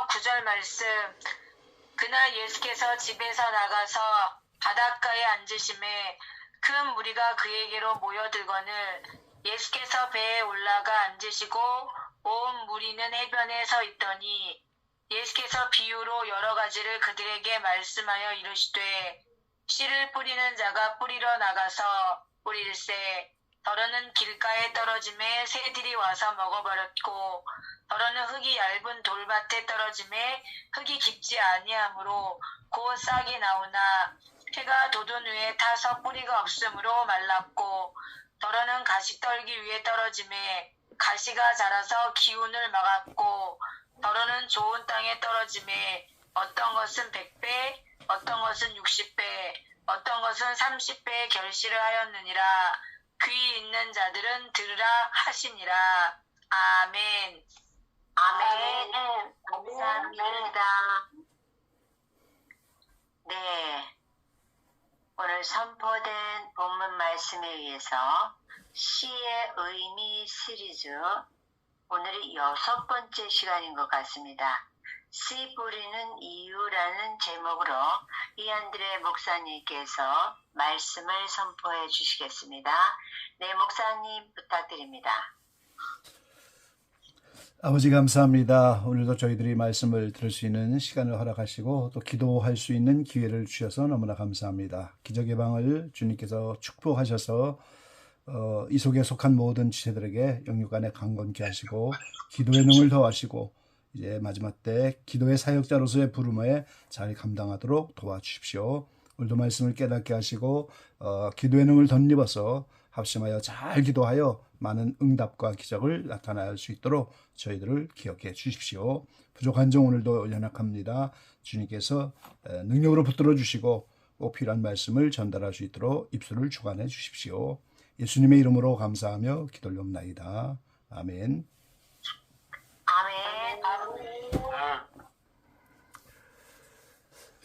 9절 말씀. 그날 예수께서 집에서 나가서 바닷가에 앉으심에 큰 무리가 그에게로 모여들거늘 예수께서 배에 올라가 앉으시고 온 무리는 해변에 서 있더니 예수께서 비유로 여러 가지를 그들에게 말씀하여 이르시되 씨를 뿌리는 자가 뿌리러 나가서 뿌릴새 더러는 길가에 떨어짐에 새들이 와서 먹어버렸고 더러는 흙이 얇은 돌밭에 떨어짐에 흙이 깊지 아니하므로 곧 싹이 나오나 해가 돋은 위에 타서 뿌리가 없으므로 말랐고 더러는 가시떨기 위에 떨어짐에 가시가 자라서 기운을 막았고 더러는 좋은 땅에 떨어짐에 어떤 것은 100배 어떤 것은 60배 어떤 것은 30배의 결실을 하였느니라. 귀 있는 자들은 들으라 하시니라. 아멘. 아멘. 감사합니다. 네. 오늘 선포된 본문 말씀에 의해서 시의 의미 시리즈 오늘이 6번째 시간인 것 같습니다. 씨 뿌리는 이유라는 제목으로 이한드레 목사님께서 말씀을 선포해 주시겠습니다. 네, 목사님 부탁드립니다. 아버지 감사합니다. 오늘도 저희들이 말씀을 들을 수 있는 시간을 허락하시고 또 기도할 수 있는 기회를 주셔서 너무나 감사합니다. 기적의 방을 주님께서 축복하셔서 이 속에 속한 모든 지체들에게 영육 안에 강건케 하시고 기도의 능을 더하시고 이제 마지막 때 기도의 사역자로서의 부름에 잘 감당하도록 도와주십시오. 오늘도 말씀을 깨닫게 하시고 기도의 능을 덧입어서 합심하여 잘 기도하여 많은 응답과 기적을 나타낼 수 있도록 저희들을 기억해 주십시오. 부족한 점 오늘도 연약합니다. 주님께서 능력으로 붙들어 주시고 꼭 필요한 말씀을 전달할 수 있도록 입술을 주관해 주십시오. 예수님의 이름으로 감사하며 기도올옵나이다. 아멘. 아멘.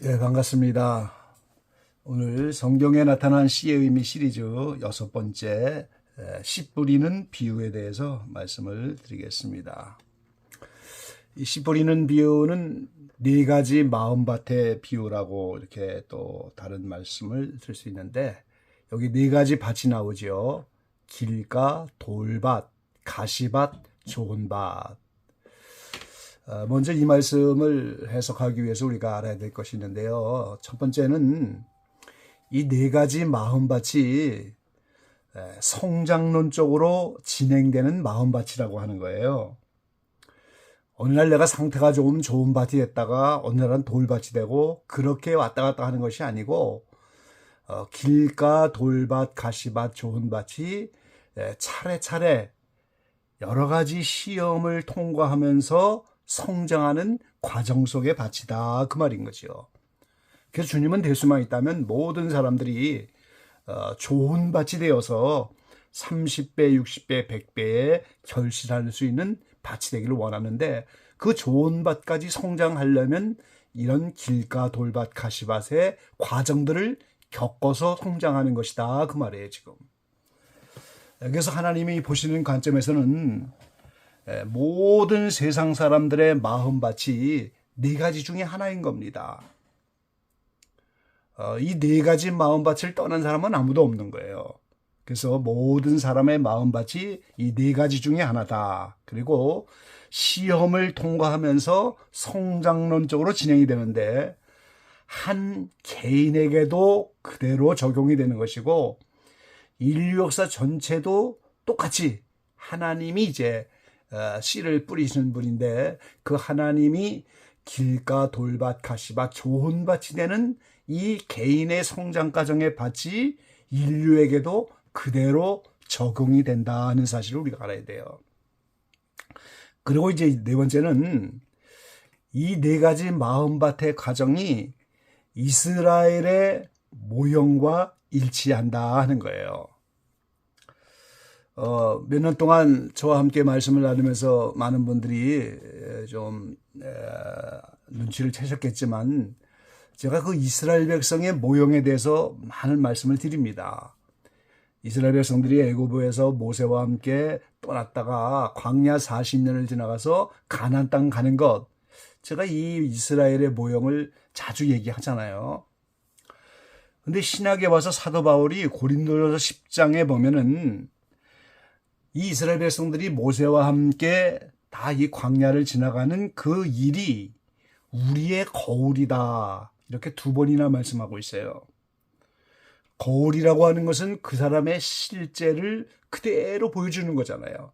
예, 반갑습니다. 오늘 성경에 나타난 씨의 의미 시리즈 6번째 씨 뿌리는 비유에 대해서 말씀을 드리겠습니다. 이 씨 뿌리는 비유는 4가지 마음밭의 비유라고 이렇게 또 다른 말씀을 들 수 있는데 여기 4가지 밭이 나오죠. 길가, 돌밭, 가시밭, 좋은 밭. 먼저 이 말씀을 해석하기 위해서 우리가 알아야 될 것이 있는데요. 첫 번째는 이 4가지 마음밭이 성장론적으로 진행되는 마음밭이라고 하는 거예요. 어느 날 내가 상태가 좀 좋은 밭이 됐다가 어느 날은 돌밭이 되고 그렇게 왔다 갔다 하는 것이 아니고 길가, 돌밭, 가시밭, 좋은 밭이 차례차례 여러 가지 시험을 통과하면서 성장하는 과정 속의 밭이다 그 말인 거죠. 그래서 주님은 될 수만 있다면 모든 사람들이 좋은 밭이 되어서 30배, 60배, 100배에 결실할 수 있는 밭이 되기를 원하는데 그 좋은 밭까지 성장하려면 이런 길가, 돌밭, 가시밭의 과정들을 겪어서 성장하는 것이다 그 말이에요 지금. 그래서 하나님이 보시는 관점에서는 모든 세상 사람들의 마음밭이 4가지 중에 하나인 겁니다. 이 4가지 마음밭을 떠난 사람은 아무도 없는 거예요. 그래서 모든 사람의 마음밭이 이 4가지 중에 하나다. 그리고 시험을 통과하면서 성장론적으로 진행이 되는데 한 개인에게도 그대로 적용이 되는 것이고 인류 역사 전체도 똑같이 하나님이 이제 씨를 뿌리시는 분인데 그 하나님이 길가, 돌밭, 가시밭, 좋은 밭이 되는 이 개인의 성장 과정의 밭이 인류에게도 그대로 적용이 된다는 사실을 우리가 알아야 돼요. 그리고 이제 4번째는 이 4가지 마음밭의 과정이 이스라엘의 모형과 일치한다 하는 거예요. 몇 년 동안 저와 함께 말씀을 나누면서 많은 분들이 좀 눈치를 채셨겠지만 제가 그 이스라엘 백성의 모형에 대해서 많은 말씀을 드립니다. 이스라엘 백성들이 애굽에서 모세와 함께 떠났다가 광야 40년을 지나가서 가나안 땅 가는 것, 제가 이 이스라엘의 모형을 자주 얘기하잖아요. 근데 신약에 와서 사도 바울이 고린도전서 10장에 보면은 이 이스라엘 백성들이 모세와 함께 다 이 광야를 지나가는 그 일이 우리의 거울이다. 이렇게 두 번이나 말씀하고 있어요. 거울이라고 하는 것은 그 사람의 실제를 그대로 보여주는 거잖아요.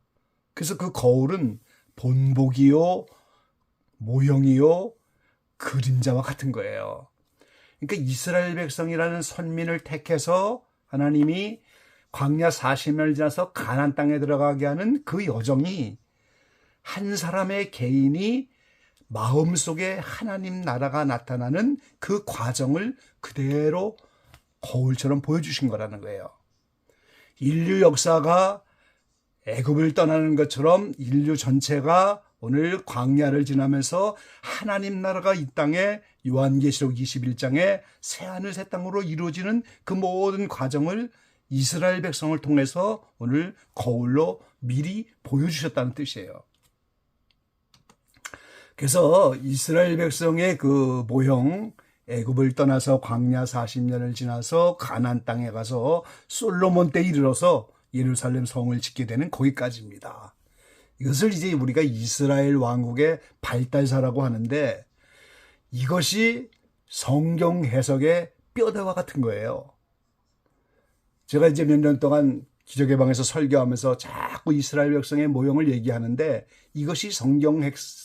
그래서 그 거울은 본보기요, 모형이요, 그림자와 같은 거예요. 그러니까 이스라엘 백성이라는 선민을 택해서 하나님이 광야 40년을 지나서 가나안 땅에 들어가게 하는 그 여정이 한 사람의 개인이 마음속에 하나님 나라가 나타나는 그 과정을 그대로 거울처럼 보여주신 거라는 거예요. 인류 역사가 애굽을 떠나는 것처럼 인류 전체가 오늘 광야를 지나면서 하나님 나라가 이 땅에 요한계시록 21장에 새하늘 새 땅으로 이루어지는 그 모든 과정을 이스라엘 백성을 통해서 오늘 거울로 미리 보여주셨다는 뜻이에요. 그래서 이스라엘 백성의 그 모형, 애굽을 떠나서 광야 40년을 지나서 가나안 땅에 가서 솔로몬 때에 이르러서 예루살렘 성을 짓게 되는 거기까지입니다. 이것을 이제 우리가 이스라엘 왕국의 발달사라고 하는데 이것이 성경 해석의 뼈대와 같은 거예요. 제가 이제 몇 년 동안 기적의 방에서 설교하면서 자꾸 이스라엘 백성의 모형을 얘기하는데 이것이 성경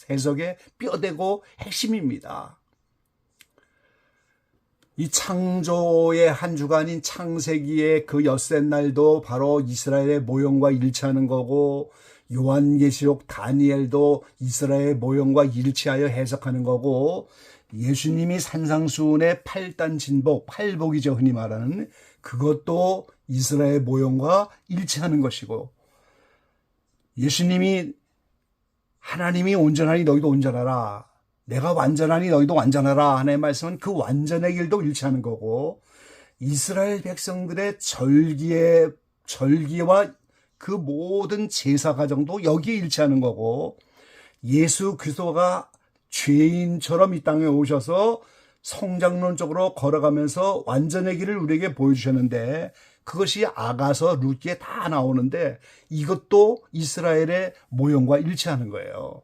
해석의 뼈대고 핵심입니다. 이 창조의 한 주간인 창세기의 그 엿새 날도 바로 이스라엘의 모형과 일치하는 거고 요한계시록 다니엘도 이스라엘의 모형과 일치하여 해석하는 거고 예수님이 산상수훈의 8단 진복, 팔복이죠 흔히 말하는 그것도 이스라엘 모형과 일치하는 것이고 예수님이 하나님이 온전하니 너희도 온전하라 내가 완전하니 너희도 완전하라 하나의 말씀은 그 완전의 길도 일치하는 거고 이스라엘 백성들의 절기와 그 모든 제사 과정도 여기에 일치하는 거고 예수 그리스도가 죄인처럼 이 땅에 오셔서 성장론적으로 걸어가면서 완전의 길을 우리에게 보여주셨는데 그것이 아가서 룻기에 다 나오는데 이것도 이스라엘의 모형과 일치하는 거예요.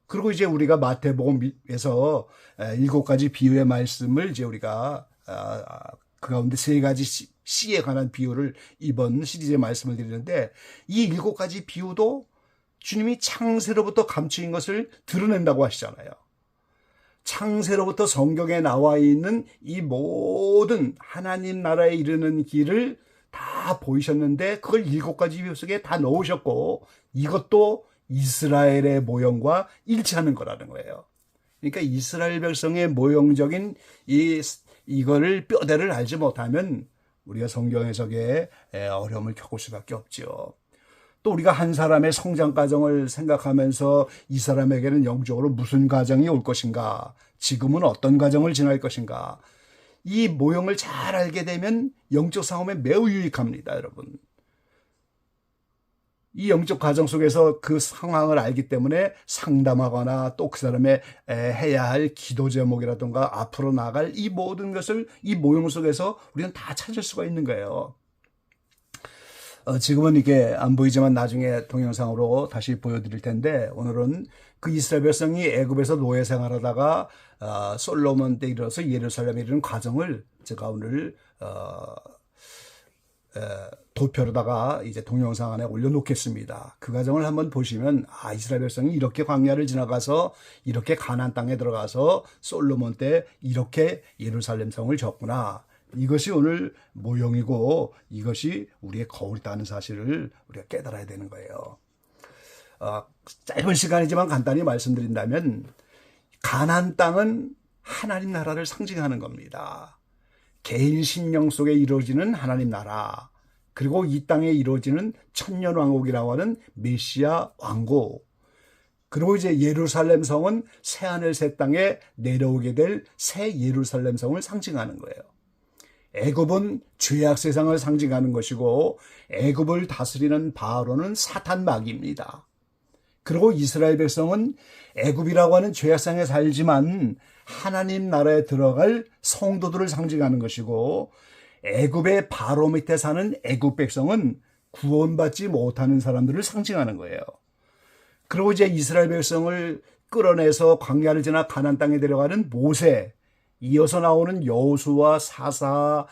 그리고 이제 우리가 마태복음에서 7가지 비유의 말씀을 이제 우리가 그 가운데 3가지 씨에 관한 비유를 이번 시리즈에 말씀을 드리는데 이 7가지 비유도 주님이 창세로부터 감추인 것을 드러낸다고 하시잖아요. 창세로부터 성경에 나와 있는 이 모든 하나님 나라에 이르는 길을 다 보이셨는데 그걸 7가지 비유 속에 다 넣으셨고 이것도 이스라엘의 모형과 일치하는 거라는 거예요. 그러니까 이스라엘 백성의 모형적인 이거를 뼈대를 알지 못하면 우리가 성경 해석에 어려움을 겪을 수밖에 없죠. 또 우리가 한 사람의 성장 과정을 생각하면서 이 사람에게는 영적으로 무슨 과정이 올 것인가, 지금은 어떤 과정을 지날 것인가, 이 모형을 잘 알게 되면 영적 싸움에 매우 유익합니다, 여러분. 이 영적 과정 속에서 그 상황을 알기 때문에 상담하거나 또 그 사람의 해야 할 기도 제목이라든가 앞으로 나갈 이 모든 것을 이 모형 속에서 우리는 다 찾을 수가 있는 거예요. 지금은 이게 안 보이지만 나중에 동영상으로 다시 보여드릴 텐데 오늘은 그 이스라엘 백성이 애굽에서 노예 생활하다가 솔로몬 때 이르러서 예루살렘에 이르는 과정을 제가 오늘 도표로다가 이제 동영상 안에 올려놓겠습니다. 그 과정을 한번 보시면 이스라엘 백성이 이렇게 광야를 지나가서 이렇게 가나안 땅에 들어가서 솔로몬 때 이렇게 예루살렘 성을 졌구나. 이것이 오늘 모형이고 이것이 우리의 거울이라는 사실을 우리가 깨달아야 되는 거예요. 짧은 시간이지만 간단히 말씀드린다면 가나안 땅은 하나님 나라를 상징하는 겁니다. 개인 심령 속에 이루어지는 하나님 나라 그리고 이 땅에 이루어지는 천년왕국이라고 하는 메시아 왕국 그리고 이제 예루살렘 성은 새하늘 새 땅에 내려오게 될 새 예루살렘 성을 상징하는 거예요. 애굽은 죄악 세상을 상징하는 것이고 애굽을 다스리는 바로는 사탄 마귀입니다. 그리고 이스라엘 백성은 애굽이라고 하는 죄악상에 살지만 하나님 나라에 들어갈 성도들을 상징하는 것이고, 애굽의 바로 밑에 사는 애굽 백성은 구원받지 못하는 사람들을 상징하는 거예요. 그리고 이제 이스라엘 백성을 끌어내서 광야를 지나 가나안 땅에 데려가는 모세, 이어서 나오는 여호수아, 사사,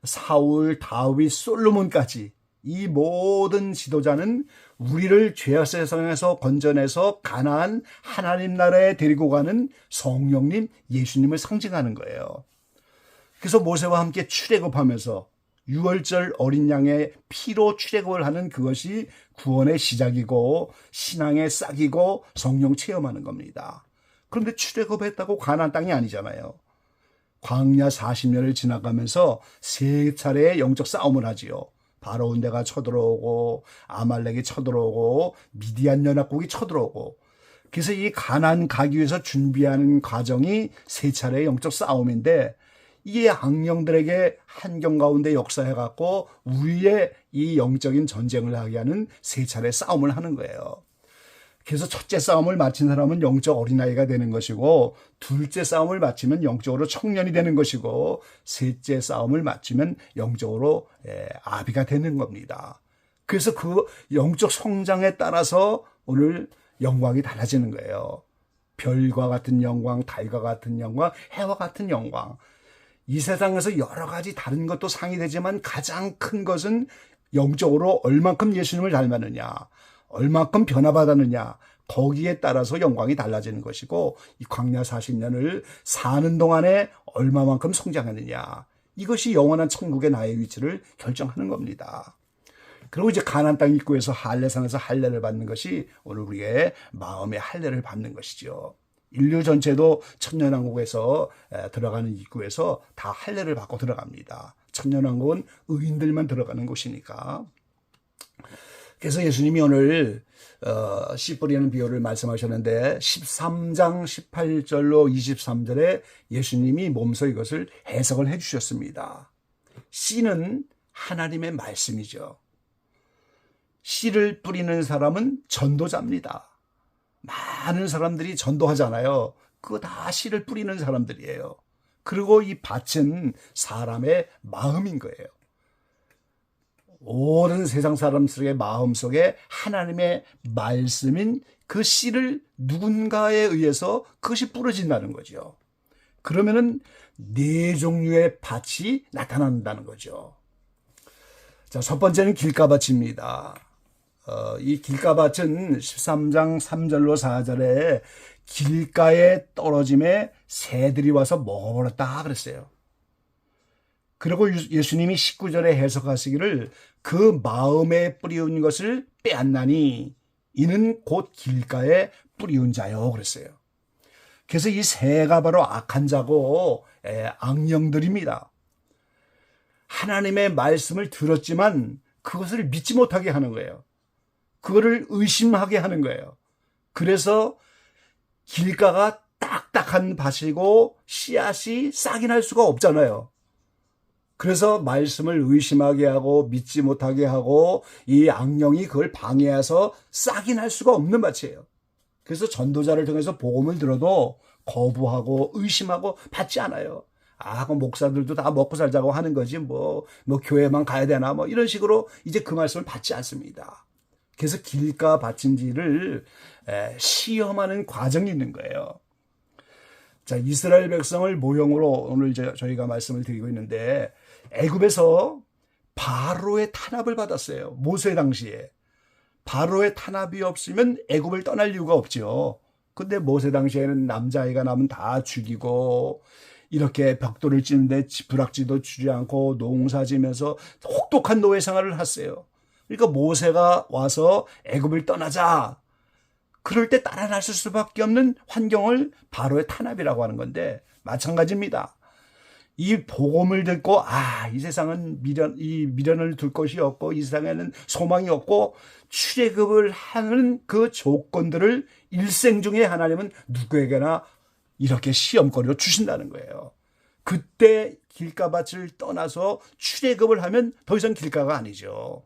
사울, 다윗, 솔로몬까지 이 모든 지도자는 우리를 죄악 세상에서 건져내서 가나안 하나님 나라에 데리고 가는 성령님 예수님을 상징하는 거예요. 그래서 모세와 함께 출애굽하면서 유월절 어린 양의 피로 출애굽을 하는 그것이 구원의 시작이고 신앙의 싹이고 성령 체험하는 겁니다. 그런데 출애굽했다고 가나안 땅이 아니잖아요. 광야 40년을 지나가면서 세 차례의 영적 싸움을 하지요. 바로운 데가 쳐들어오고 아말렉이 쳐들어오고 미디안 연합국이 쳐들어오고, 그래서 이 가나안 가기 위해서 준비하는 과정이 세 차례의 영적 싸움인데, 이게 악령들에게 한경 가운데 역사해갖고 우리의 이 영적인 전쟁을 하게 하는 세 차례 싸움을 하는 거예요. 그래서 첫째 싸움을 마친 사람은 영적 어린아이가 되는 것이고, 둘째 싸움을 마치면 영적으로 청년이 되는 것이고, 셋째 싸움을 마치면 영적으로 아비가 되는 겁니다. 그래서 그 영적 성장에 따라서 오늘 영광이 달라지는 거예요. 별과 같은 영광, 달과 같은 영광, 해와 같은 영광. 이 세상에서 여러 가지 다른 것도 상이 되지만 가장 큰 것은 영적으로 얼만큼 예수님을 닮았느냐, 얼만큼 변화받았느냐, 거기에 따라서 영광이 달라지는 것이고, 이 광야 40년을 사는 동안에 얼마만큼 성장하느냐, 이것이 영원한 천국의 나의 위치를 결정하는 겁니다. 그리고 이제 가나안 땅 입구에서 할례산에서 할례를 받는 것이 오늘 우리의 마음의 할례를 받는 것이죠. 인류 전체도 천년왕국에서 들어가는 입구에서 다 할례를 받고 들어갑니다. 천년왕국은 의인들만 들어가는 곳이니까. 그래서 예수님이 오늘 씨 뿌리는 비유를 말씀하셨는데 13장 18절로 23절에 예수님이 몸소 이것을 해석을 해 주셨습니다. 씨는 하나님의 말씀이죠. 씨를 뿌리는 사람은 전도자입니다. 많은 사람들이 전도하잖아요. 그거 다 씨를 뿌리는 사람들이에요. 그리고 이 밭은 사람의 마음인 거예요. 온 세상 사람들의 마음속에 하나님의 말씀인 그 씨를 누군가에 의해서 그것이 뿌려진다는 거죠. 그러면은 네 종류의 밭이 나타난다는 거죠. 자, 첫 번째는 길가밭입니다. 이 길가밭은 13장 3절로 4절에 길가에 떨어짐에 새들이 와서 먹어버렸다 그랬어요. 그리고 예수님이 19절에 해석하시기를 그 마음에 뿌리운 것을 빼앗나니 이는 곧 길가에 뿌리운 자요 그랬어요. 그래서 이 새가 바로 악한 자고 악령들입니다. 하나님의 말씀을 들었지만 그것을 믿지 못하게 하는 거예요. 그거를 의심하게 하는 거예요. 그래서 길가가 딱딱한 밭이고 씨앗이 싹이 날 수가 없잖아요. 그래서 말씀을 의심하게 하고 믿지 못하게 하고 이 악령이 그걸 방해해서 싹이 날 수가 없는 밭이에요. 그래서 전도자를 통해서 복음을 들어도 거부하고 의심하고 받지 않아요. 그 목사들도 다 먹고 살자고 하는 거지 뭐 교회만 가야 되나 뭐 이런 식으로 이제 그 말씀을 받지 않습니다. 그래서 길가 밭인지를 시험하는 과정이 있는 거예요. 자, 이스라엘 백성을 모형으로 오늘 저희가 말씀을 드리고 있는데, 애굽에서 바로의 탄압을 받았어요. 모세 당시에. 바로의 탄압이 없으면 애굽을 떠날 이유가 없죠. 근데 모세 당시에는 남자아이가 나면 다 죽이고, 이렇게 벽돌을 찌는데 부락지도 주지 않고 농사 지면서 혹독한 노예 생활을 했어요. 그러니까 모세가 와서 애굽을 떠나자. 그럴 때 따라 나설 수밖에 없는 환경을 바로의 탄압이라고 하는 건데 마찬가지입니다. 이 복음을 듣고 이 세상은 미련을 둘 것이 없고 이 세상에는 소망이 없고 출애굽을 하는 그 조건들을 일생 중에 하나님은 누구에게나 이렇게 시험거리로 주신다는 거예요. 그때 길가밭을 떠나서 출애굽을 하면 더 이상 길가가 아니죠.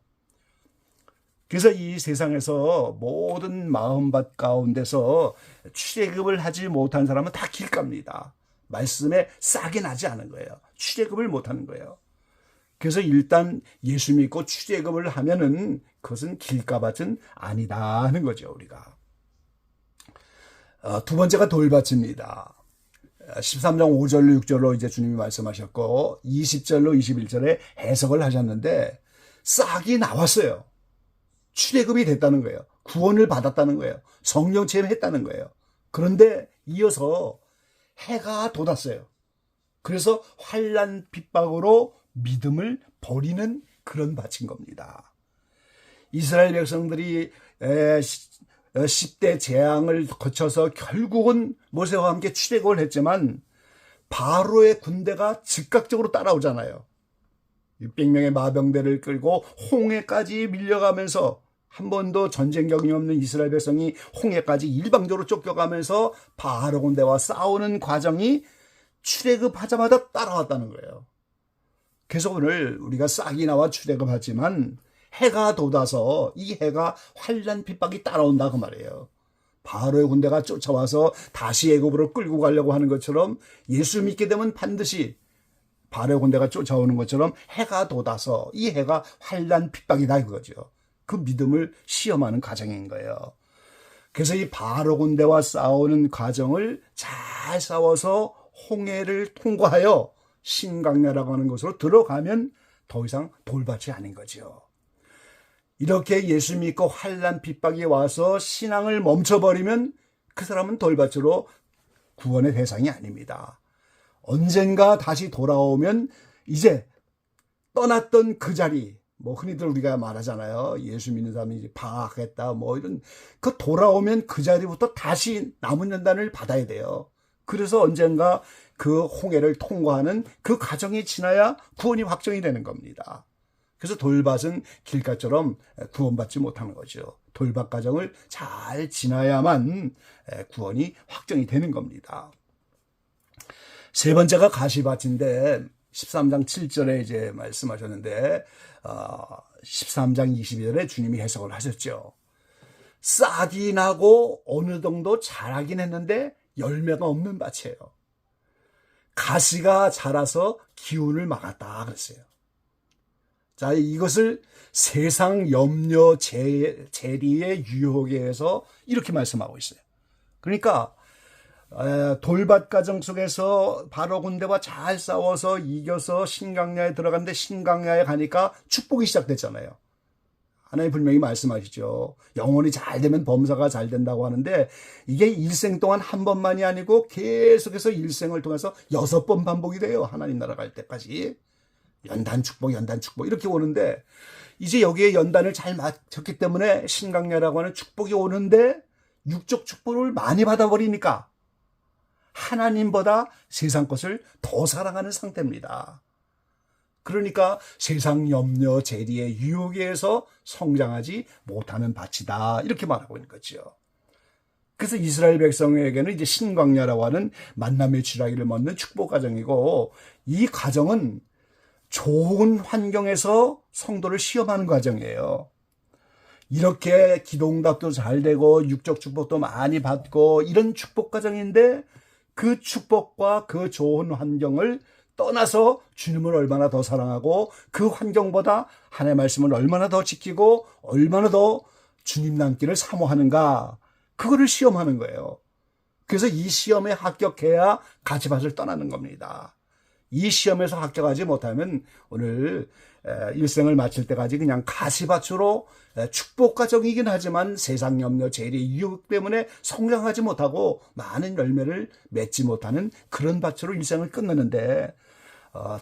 그래서 이 세상에서 모든 마음밭 가운데서 출애굽을 하지 못한 사람은 다 길갑니다. 말씀에 싹이 나지 않은 거예요. 출애굽을 못하는 거예요. 그래서 일단 예수 믿고 출애굽을 하면은 그것은 길가밭은 아니다 하는 거죠, 우리가. 두 번째가 돌밭입니다. 13장 5절로 6절로 이제 주님이 말씀하셨고 20절로 21절에 해석을 하셨는데 싹이 나왔어요. 출애굽이 됐다는 거예요. 구원을 받았다는 거예요. 성령 체험했다는 거예요. 그런데 이어서 해가 돋았어요. 그래서 환난 핍박으로 믿음을 버리는 그런 밭인 겁니다. 이스라엘 백성들이 10대 재앙을 거쳐서 결국은 모세와 함께 출애굽을 했지만 바로의 군대가 즉각적으로 따라오잖아요. 600명의 마병대를 끌고 홍해까지 밀려가면서 한 번도 전쟁 경험이 없는 이스라엘 백성이 홍해까지 일방적으로 쫓겨가면서 바로 군대와 싸우는 과정이 출애굽하자마자 따라왔다는 거예요. 그래서 오늘 우리가 싹이 나와 출애굽하지만 해가 돋아서 이 해가 환난 핍박이 따라온다 그 말이에요. 바로의 군대가 쫓아와서 다시 애굽으로 끌고 가려고 하는 것처럼 예수 믿게 되면 반드시 바로의 군대가 쫓아오는 것처럼 해가 돋아서 이 해가 환난 핍박이다 이거죠. 그 믿음을 시험하는 과정인 거예요. 그래서 이 바로 군대와 싸우는 과정을 잘 싸워서 홍해를 통과하여 신강야라고 하는 곳으로 들어가면 더 이상 돌밭이 아닌 거죠. 이렇게 예수 믿고 환난 핍박이 와서 신앙을 멈춰버리면 그 사람은 돌밭으로 구원의 대상이 아닙니다. 언젠가 다시 돌아오면 이제 떠났던 그 자리, 뭐 흔히들 우리가 말하잖아요. 예수 믿는 사람이 방학했다 뭐 이런, 그 돌아오면 그 자리부터 다시 남은 연단을 받아야 돼요. 그래서 언젠가 그 홍해를 통과하는 그 과정이 지나야 구원이 확정이 되는 겁니다. 그래서 돌밭은 길가처럼 구원받지 못하는 거죠. 돌밭 과정을 잘 지나야만 구원이 확정이 되는 겁니다. 세 번째가 가시밭인데 13장 7절에 이제 말씀하셨는데 13장 22절에 주님이 해석을 하셨죠. 싹이 나고 어느 정도 자라긴 했는데 열매가 없는 밭이에요. 가시가 자라서 기운을 막았다 그랬어요. 자, 이것을 세상 염려 재리의 유혹에 의해서 이렇게 말씀하고 있어요. 그러니까 돌밭 가정 속에서 바로 군대와 잘 싸워서 이겨서 신강야에 들어갔는데 신강야에 가니까 축복이 시작됐잖아요. 하나님 분명히 말씀하시죠. 영혼이 잘 되면 범사가 잘 된다고 하는데 이게 일생 동안 한 번만이 아니고 계속해서 일생을 통해서 6번 반복이 돼요. 하나님 나라 갈 때까지. 연단 축복 이렇게 오는데 이제 여기에 연단을 잘 맞췄기 때문에 신강야라고 하는 축복이 오는데 육적 축복을 많이 받아버리니까 하나님보다 세상 것을 더 사랑하는 상태입니다. 그러니까 세상 염려 재리의 유혹에 의해서 성장하지 못하는 밭이다 이렇게 말하고 있는 거죠. 그래서 이스라엘 백성에게는 이제 신광야라고 하는 만남의 지라기를 먹는 축복 과정이고 이 과정은 좋은 환경에서 성도를 시험하는 과정이에요. 이렇게 기도응답도 잘 되고 육적 축복도 많이 받고 이런 축복 과정인데 그 축복과 그 좋은 환경을 떠나서 주님을 얼마나 더 사랑하고 그 환경보다 하나님의 말씀을 얼마나 더 지키고 얼마나 더 주님 남기를 사모하는가 그거를 시험하는 거예요. 그래서 이 시험에 합격해야 가시밭을 떠나는 겁니다. 이 시험에서 합격하지 못하면 오늘 일생을 마칠 때까지 그냥 가시밭으로 축복 과정이긴 하지만 세상 염려, 재리, 유혹 때문에 성장하지 못하고 많은 열매를 맺지 못하는 그런 밭으로 일생을 끝내는데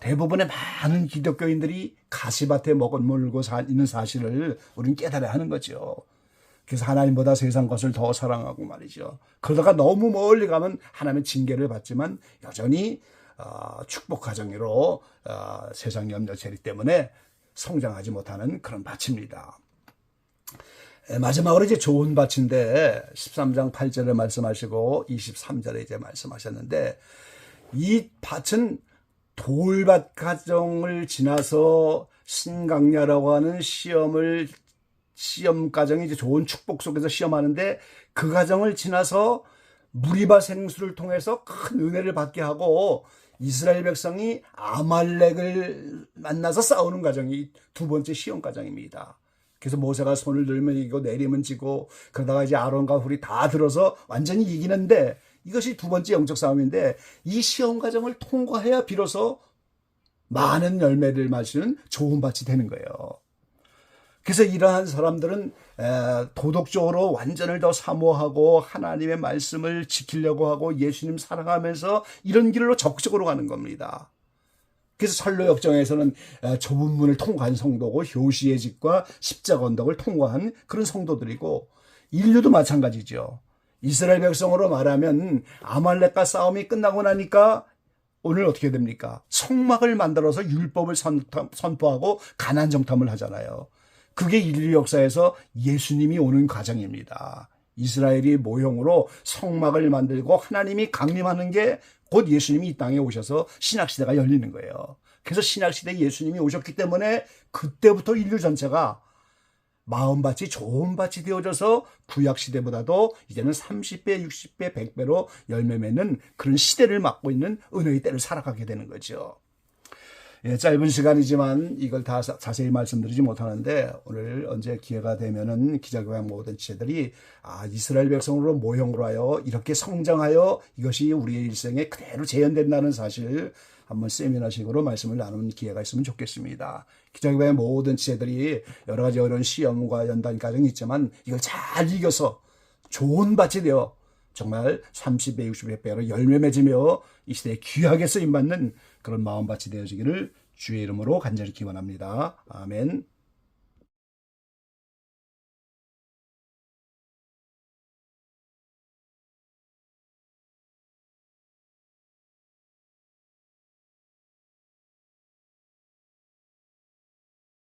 대부분의 많은 기독교인들이 가시밭에 머물고 있는 사실을 우리는 깨달아야 하는 거죠. 그래서 하나님보다 세상 것을 더 사랑하고 말이죠. 그러다가 너무 멀리 가면 하나님의 징계를 받지만 여전히 축복 과정으로 세상 염려 재리 때문에 성장하지 못하는 그런 밭입니다. 마지막으로 이제 좋은 밭인데 13장 8절에 말씀하시고 23절에 이제 말씀하셨는데 이 밭은 돌밭 과정을 지나서 신강야라고 하는 시험을 시험 과정이 이제 좋은 축복 속에서 시험하는데 그 과정을 지나서 무리바 생수를 통해서 큰 은혜를 받게 하고 이스라엘 백성이 아말렉을 만나서 싸우는 과정이 두 번째 시험 과정입니다. 그래서 모세가 손을 들면 이기고 내리면 지고 그러다가 이제 아론과 훌이 다 들어서 완전히 이기는데 이것이 두 번째 영적 싸움인데 이 시험 과정을 통과해야 비로소 많은 열매를 마시는 좋은 밭이 되는 거예요. 그래서 이러한 사람들은 도덕적으로 완전을 더 사모하고 하나님의 말씀을 지키려고 하고 예수님 사랑하면서 이런 길로 적극적으로 가는 겁니다. 그래서 선로 역정에서는 좁은 문을 통과한 성도고 효시의 집과 십자가 언덕을 통과한 그런 성도들이고 인류도 마찬가지죠. 이스라엘 백성으로 말하면 아말렉과 싸움이 끝나고 나니까 오늘 어떻게 됩니까? 성막을 만들어서 율법을 선포하고 가난 정탐을 하잖아요. 그게 인류 역사에서 예수님이 오는 과정입니다. 이스라엘이 모형으로 성막을 만들고 하나님이 강림하는 게 곧 예수님이 이 땅에 오셔서 신약시대가 열리는 거예요. 그래서 신약시대에 예수님이 오셨기 때문에 그때부터 인류 전체가 마음밭이 좋은 밭이 되어져서 구약시대보다도 이제는 30배, 60배, 100배로 열매 맺는 그런 시대를 맞고 있는 은혜의 때를 살아가게 되는 거죠. 예, 짧은 시간이지만 이걸 다 자세히 말씀드리지 못하는데 오늘 언제 기회가 되면은 기자교회 모든 지체들이 이스라엘 백성으로 모형으로 하여 이렇게 성장하여 이것이 우리의 일생에 그대로 재현된다는 사실 한번 세미나식으로 말씀을 나누는 기회가 있으면 좋겠습니다. 기자교회 모든 지체들이 여러 가지 어려운 시험과 연단 과정이 있지만 이걸 잘 이겨서 좋은 밭이 되어 정말 30배, 60배, 100배로 열매 맺으며 이 시대에 귀하게 쓰임받는 그런 마음밭이 되어지기를 주의 이름으로 간절히 기원합니다. 아멘.